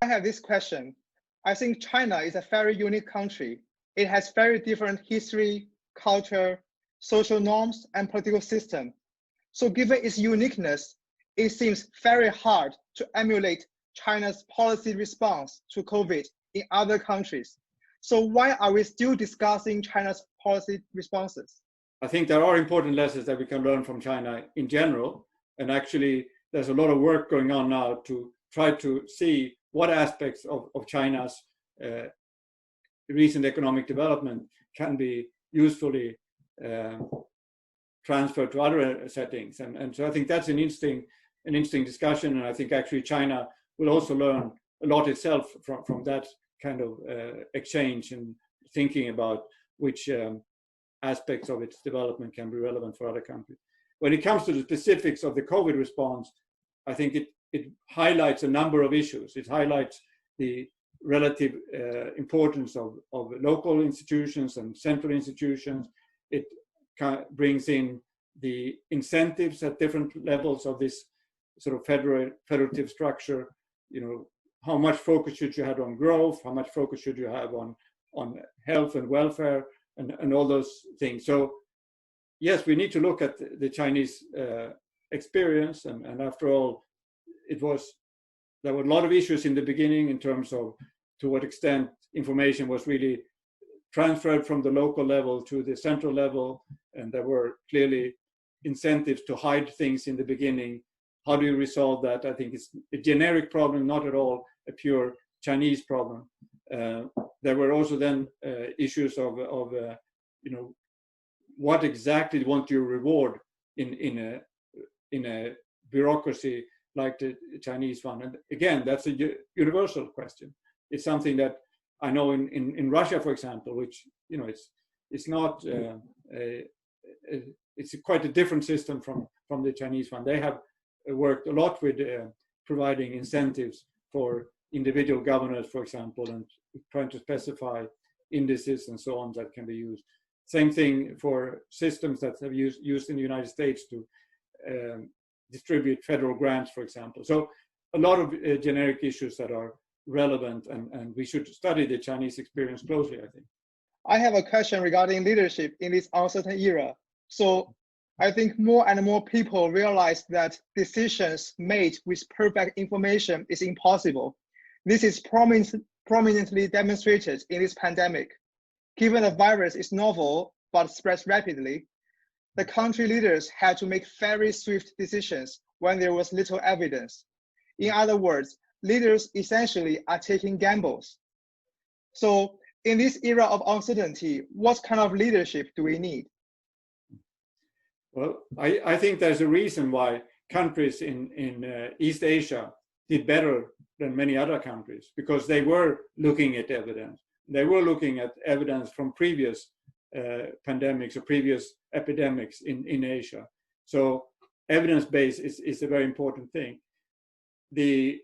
have this question. I think China is a very unique country. It has very different history, culture, social norms, and political system. So given its uniqueness, it seems very hard to emulate China's policy response to COVID in other countries. So why are we still discussing China's policy responses? I think there are important lessons that we can learn from China in general. And actually, there's a lot of work going on now to try to see what aspects of China's recent economic development can be usefully transferred to other settings. And so I think that's an interesting discussion. And I think actually China will also learn a lot itself from that kind of exchange and thinking about which aspects of its development can be relevant for other countries. When it comes to the specifics of the COVID response, I think it highlights a number of issues. It highlights the relative importance of local institutions and central institutions. It brings in the incentives at different levels of this sort of federative structure. You know, how much focus should you have on growth? How much focus should you have on health and welfare and all those things? So yes, we need to look at the Chinese experience, and after all, there were a lot of issues in the beginning in terms of to what extent information was really transferred from the local level to the central level, and there were clearly incentives to hide things in the beginning. How do you resolve that? I think it's a generic problem, not at all a pure Chinese problem. There were also then issues of you know, what exactly want you reward in a bureaucracy like the Chinese one? And again, that's a universal question. It's something that I know in Russia, for example, which, you know, it's not it's quite a different system from the Chinese one. They have worked a lot with providing incentives for individual governors, for example, and trying to specify indices and so on that can be used. Same thing for systems that have used in the United States to distribute federal grants, for example. So a lot of generic issues that are relevant, and we should study the Chinese experience closely, I think. I have a question regarding leadership in this uncertain era. So I think more and more people realize that decisions made with perfect information is impossible. This is prominently demonstrated in this pandemic. Given the virus is novel but spreads rapidly, the country leaders had to make very swift decisions when there was little evidence. In other words, leaders essentially are taking gambles. So in this era of uncertainty, what kind of leadership do we need? Well, I think there's a reason why countries in East Asia did better than many other countries, because they were looking at evidence. They were looking at evidence from previous pandemics or previous epidemics in Asia. So evidence-based is a very important thing. The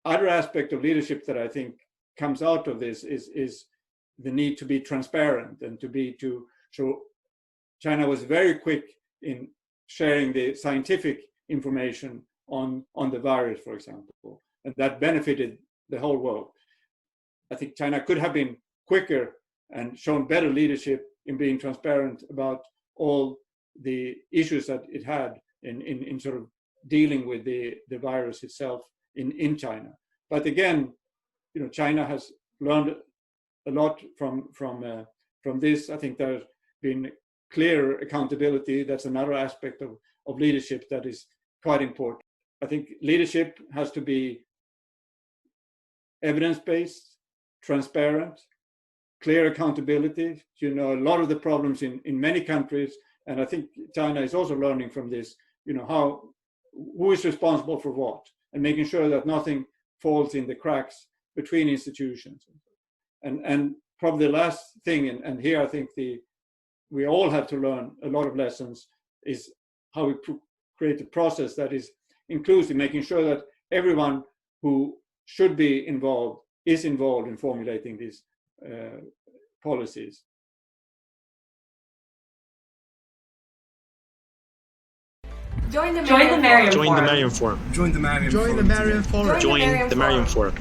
other aspect of leadership that I think comes out of this is the need to be transparent and so China was very quick in sharing the scientific information on the virus, for example, and that benefited the whole world. I think China could have been quicker and shown better leadership in being transparent about all the issues that it had in sort of dealing with the virus itself in China. But again, you know, China has learned a lot from this. I think there's been clear accountability. That's another aspect of leadership that is quite important. I think leadership has to be evidence-based, transparent, clear accountability. You know, a lot of the problems in many countries, and I think China is also learning from this, you know, who is responsible for what, and making sure that nothing falls in the cracks between institutions. And probably the last thing, and here I think we all have to learn a lot of lessons, is how we create a process that is inclusive, making sure that everyone who should be involved is involved in formulating these policies. Join the Maryam Forum. Join the Maryam Forum. Join the Maryam Forum. Join the Maryam Forum. Join the Maryam Forum.